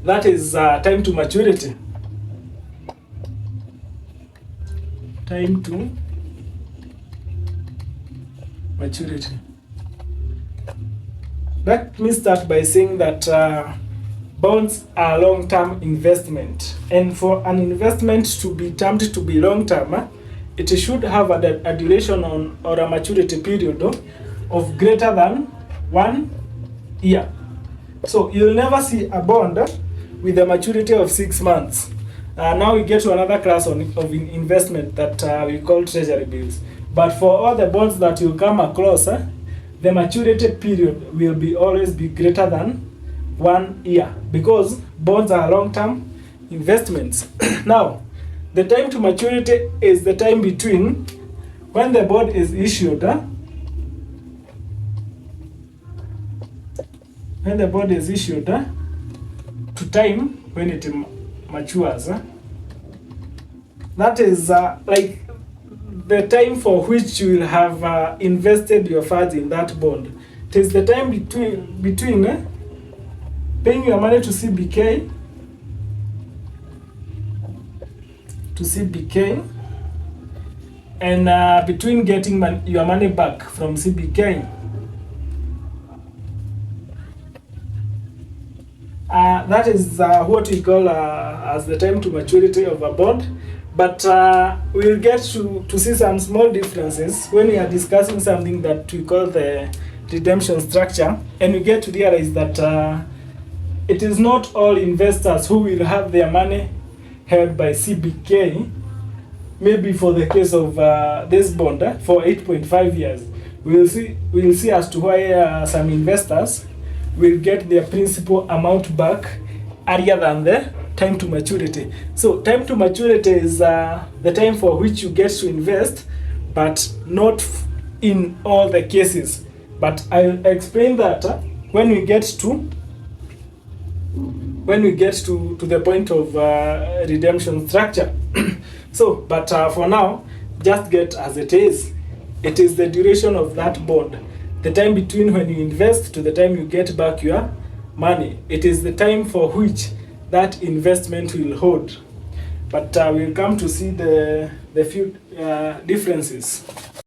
That is time to maturity. Time to maturity. Let me start by saying that bonds are long-term investment, and for an investment to be termed to be long-term, it should have a duration or a maturity period of greater than 1 year. So you'll never see a bond with a maturity of 6 months. Now we get to another class of investment that we call treasury bills. But for all the bonds that you come across, the maturity period will always be greater than 1 year, because bonds are long-term investments. Now, the time to maturity is the time between when the bond is issued, to time when it matures. That is like the time for which you will have invested your funds in that bond. It is the time between paying your money to CBK and between getting your money back from CBK. That is what we call as the time to maturity of a bond. But we'll get to see some small differences when we are discussing something that we call the redemption structure, and we get to realize that it is not all investors who will have their money held by CBK, maybe for the case of this bond for 8.5 years. We'll see as to why some investors will get their principal amount back earlier than the time to maturity. So time to maturity is the time for which you get to invest, but not in all the cases. But I'll explain that when we get to the point of redemption structure. So, but for now, just get as it is. It is the duration of that bond, the time between when you invest to the time you get back your money. It is the time for which that investment will hold. But we'll come to see the few differences.